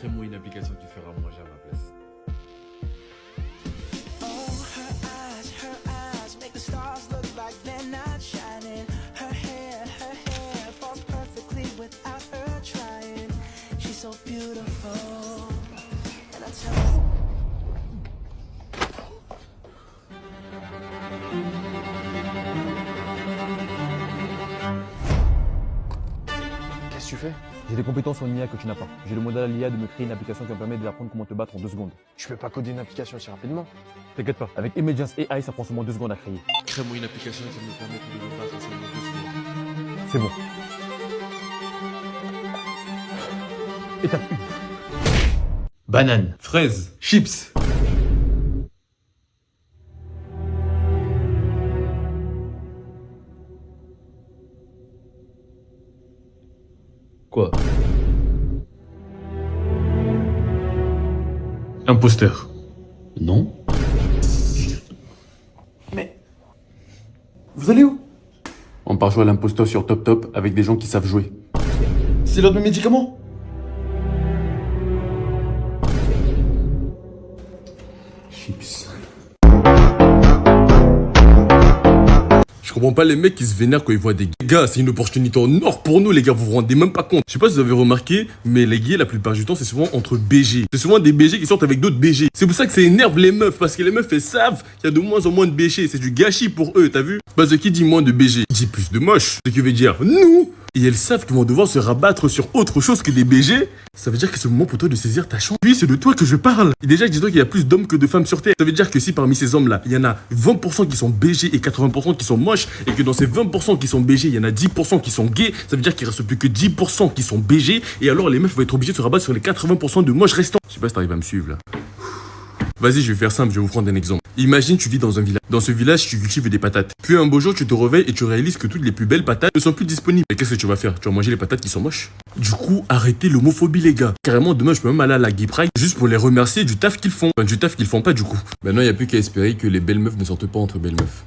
Crée-moi une application qui fera manger à ma place. Qu'est-ce que tu fais? J'ai des compétences en IA que tu n'as pas. J'ai le modèle à l'IA de me créer une application qui va me permettre d'apprendre comment te battre en 2 secondes. Tu peux pas coder une application si rapidement. T'inquiète pas, avec Emergence AI, ça prend seulement 2 secondes à créer. Crée-moi une application qui me permette de me battre en seulement 2 secondes. C'est bon. Étape 1. Banane, fraise, chips. Quoi? Imposteur. Non. Mais... Vous allez où? On part jouer à l'imposteur sur Top Top avec des gens qui savent jouer. C'est l'heure de mes médicaments. Chips. Je comprends pas les mecs qui se vénèrent quand ils voient des gars. C'est une opportunité en or pour nous, les gars. Vous vous rendez même pas compte. Je sais pas si vous avez remarqué, mais les gays, la plupart du temps, c'est souvent entre BG. C'est souvent des BG qui sortent avec d'autres BG. C'est pour ça que ça énerve les meufs. Parce que les meufs, elles savent qu'il y a de moins en moins de BG. C'est du gâchis pour eux, t'as vu? Parce que qui dit moins de BG dit plus de moche. Ce qui veut dire nous. Et elles savent qu'ils vont devoir se rabattre sur autre chose que des BG. Ça veut dire que c'est le moment pour toi de saisir ta chance. Puis c'est de toi que je parle. Et déjà, dis-toi qu'il y a plus d'hommes que de femmes sur Terre. Ça veut dire que si parmi ces hommes-là, il y en a 20% qui sont BG et 80% qui sont moches, et que dans ces 20% qui sont BG, il y en a 10% qui sont gays, ça veut dire qu'il reste plus que 10% qui sont BG. Et alors les meufs vont être obligées de se rabattre sur les 80% de moches restants. Je sais pas si t'arrives à me suivre là. Vas-y, je vais faire simple, je vais vous prendre un exemple. Imagine, tu vis dans un village. Dans ce village, tu cultives des patates. Puis un beau jour, tu te réveilles et tu réalises que toutes les plus belles patates ne sont plus disponibles. Et qu'est-ce que tu vas faire? Tu vas manger les patates qui sont moches. Du coup, arrêtez l'homophobie, les gars. Carrément, demain, je peux même aller à la Gay Pride juste pour les remercier du taf qu'ils font. Enfin, du taf qu'ils font pas, du coup. Maintenant, il n'y a plus qu'à espérer que les belles meufs ne sortent pas entre belles meufs.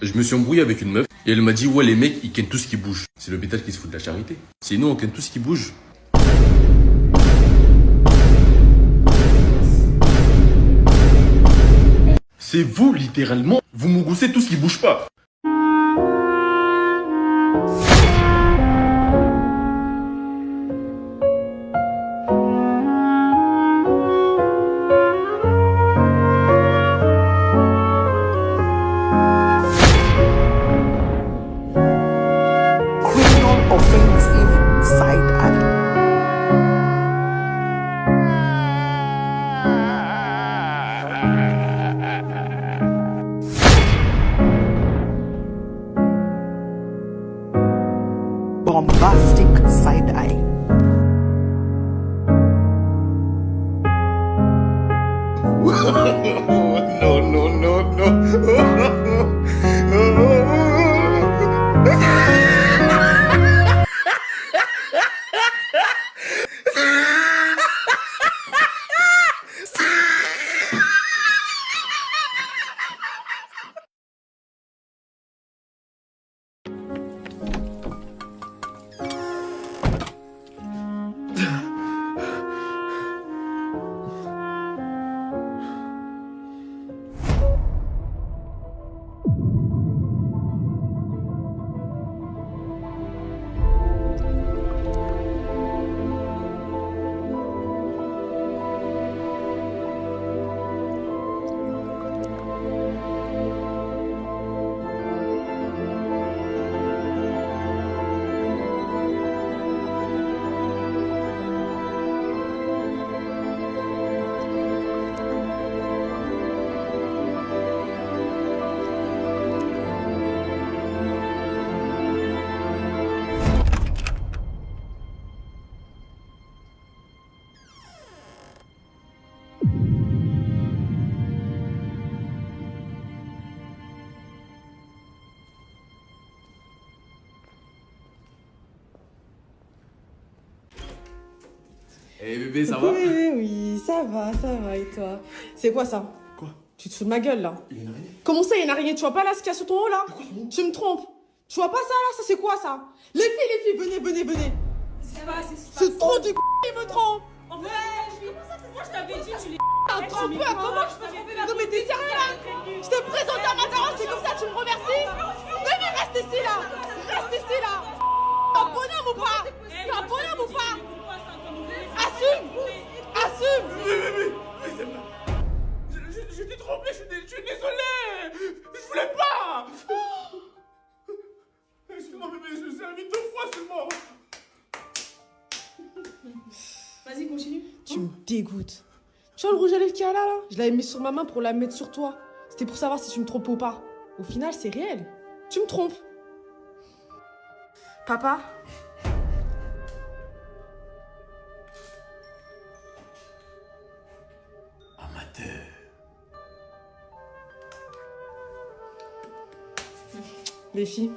Je me suis embrouillé avec une meuf et elle m'a dit, ouais, les mecs, ils kennent tout ce qui bouge. C'est l'hôpital qui se fout de la charité. C'est nous, on ken tout ce qui bouge. C'est vous, littéralement. Vous mouroussez tout ce qui bouge pas. Criminal offensive side eye. Bombastic side eye. No, no, no, no. Eh bébé, ça va? Oui, ça va, et toi? C'est quoi ça? Quoi? Tu te fous de ma gueule là? Il y a une araignée. Comment ça, il y a une araignée? Tu vois pas là ce qu'il y a sur ton haut là? Tu me trompes? Tu vois pas ça là? Ça c'est quoi ça? Les filles, venez. Ça va, c'est C'est trop du c***. Il me trompe. En vrai, moi je t'avais dit, tu les. Un trompeur, comment je peux tromper ma... Non mais t'es sérieux là? Je te présente à ma parole, c'est comme ça, tu me remercies? Mais reste ici là. Reste ici là. T'es un bonhomme ou pas? T'es un bonhomme ou pas? Assume. Assume. Je t'ai trompé, je suis désolé. Je voulais pas. Excuse-moi, bébé, je suis invité 2 fois seulement. Vas-y, continue. Tu me dégoûtes. Tu vois le rouge à lèvres qu'il y a là? Je l'avais mis sur ma main pour la mettre sur toi. C'était pour savoir si tu me trompes ou pas. Au final, c'est réel. Tu me trompes. Papa? Amateur. Les filles,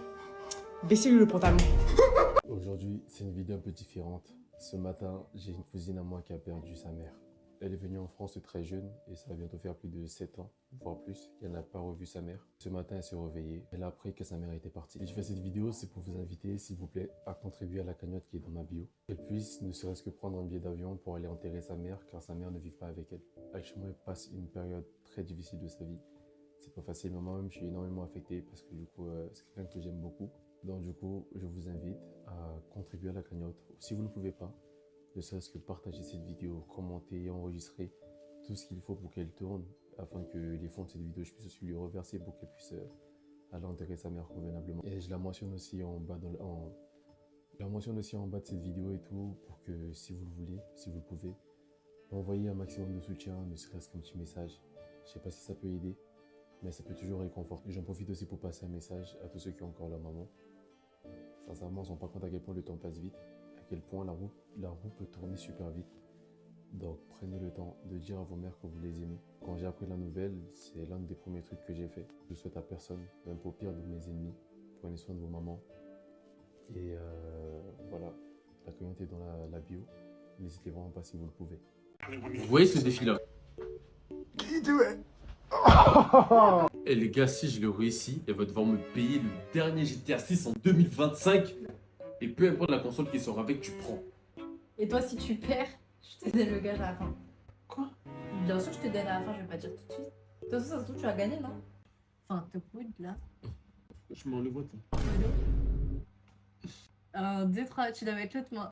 baissez-lui le pantalon. Aujourd'hui, c'est une vidéo un peu différente. Ce matin, j'ai une cousine à moi qui a perdu sa mère. Elle est venue en France très jeune et ça va bientôt faire plus de 7 ans, voire plus. Elle n'a pas revu sa mère. Ce matin, elle s'est réveillée. Elle a appris que sa mère était partie. Et je fais cette vidéo, c'est pour vous inviter, s'il vous plaît, à contribuer à la cagnotte qui est dans ma bio. Qu'elle puisse ne serait-ce que prendre un billet d'avion pour aller enterrer sa mère, car sa mère ne vit pas avec elle. Actuellement, elle passe une période très difficile de sa vie. C'est pas facile, mais moi-même, je suis énormément affecté parce que du coup, c'est quelqu'un que j'aime beaucoup. Donc du coup, je vous invite à contribuer à la cagnotte. Si vous ne pouvez pas, ne serait-ce que partager cette vidéo, commenter et enregistrer tout ce qu'il faut pour qu'elle tourne, afin que les fonds de cette vidéo, je puisse aussi lui reverser pour qu'elle puisse aller enterrer sa mère convenablement. Et je la mentionne aussi en bas de cette vidéo et tout, pour que si vous le voulez, si vous le pouvez, envoyez un maximum de soutien, ne serait-ce qu'un petit message. Je sais pas si ça peut aider, mais ça peut toujours réconforter. J'en profite aussi pour passer un message à tous ceux qui ont encore leur maman. Sincèrement, on ne se rend pas compte à quel point le temps passe vite, à quel point la roue peut tourner super vite. Donc prenez le temps de dire à vos mères que vous les aimez. Quand j'ai appris la nouvelle, c'est l'un des premiers trucs que j'ai fait. Je souhaite à personne, même au pire de mes ennemis, prenez soin de vos mamans. Et voilà, la communauté est dans la bio. N'hésitez vraiment pas si vous le pouvez. Vous voyez ce défi-là? Et les gars, si je le réussis, elle va devoir me payer le dernier GTA 6 en 2025. Et peu importe la console qui sort avec, tu prends. Et toi, si tu perds, je te donne le gage à la fin. Quoi? Bien sûr, je te donne à la fin, je vais pas dire tout de suite. De toute façon, ça se trouve, tu vas gagner, non? Enfin, te coude là. Je m'en le vois, toi. 1, 2, 3, tu dois mettre l'autre main.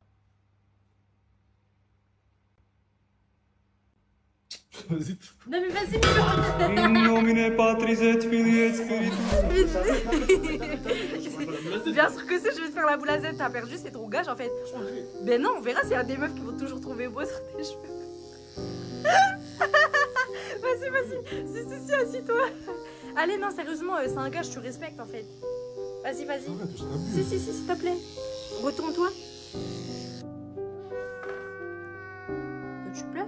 Vas-y. Non, mais vas-y, bien sûr que si je vais te faire la boule à Z, t'as perdu, c'est ton gage en fait. Ben non, on verra, c'est un des meufs qui vont toujours trouver beau sur tes cheveux. Vas-y, si, assis-toi. Allez, non, sérieusement, c'est un gage, tu respectes en fait. Vas-y. Si, s'il te plaît. Retourne-toi. Toi, tu pleures?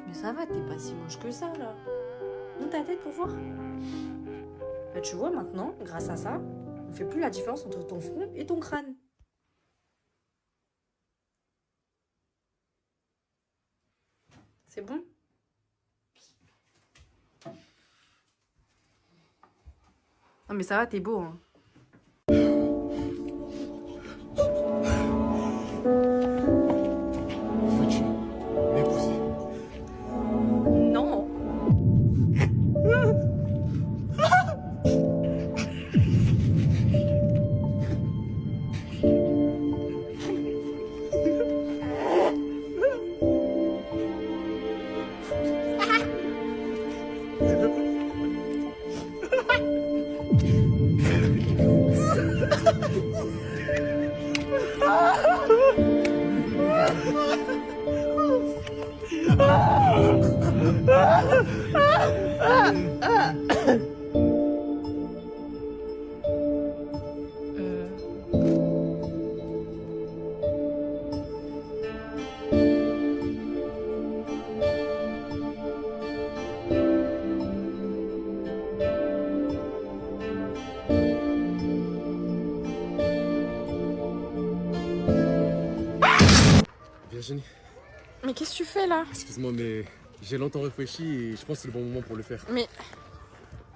Mais ça va, t'es pas si moche que ça, là. Monte ta tête pour voir. Bah, tu vois, maintenant, grâce à ça, on fait plus la différence entre ton front et ton crâne. C'est bon? Non, mais ça va, t'es beau, hein. Veux-tu m'épouser? Non. Virginie, Mais qu'est-ce que tu fais là? excuse-moi, mais j'ai longtemps réfléchi et je pense que c'est le bon moment pour le faire. Mais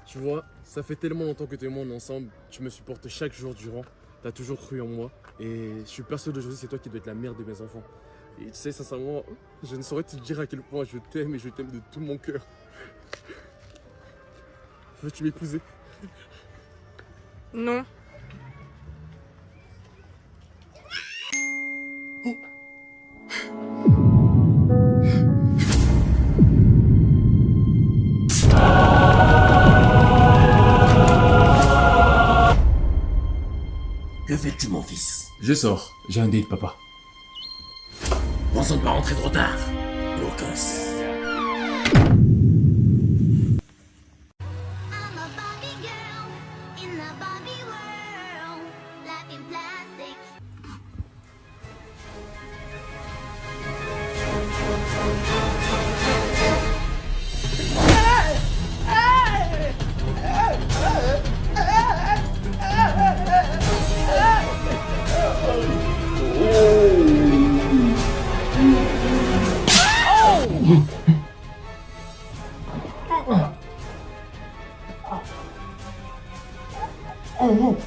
Tu vois, ça fait tellement longtemps que toi et moi on est ensemble, tu me supportes chaque jour durant, t'as toujours cru en moi et je suis persuadé d'aujourd'hui c'est toi qui dois être la mère de mes enfants. Et tu sais, sincèrement, je ne saurais te dire à quel point je t'aime et je t'aime de tout mon cœur. Veux-tu m'épouser? Non. Que fais-tu, mon fils? Je sors, j'ai un date, papa. Pense à ne pas rentrer trop tard. Beau gosse. I'm a Barbie girl in the Barbie world, life in plastic. Oh,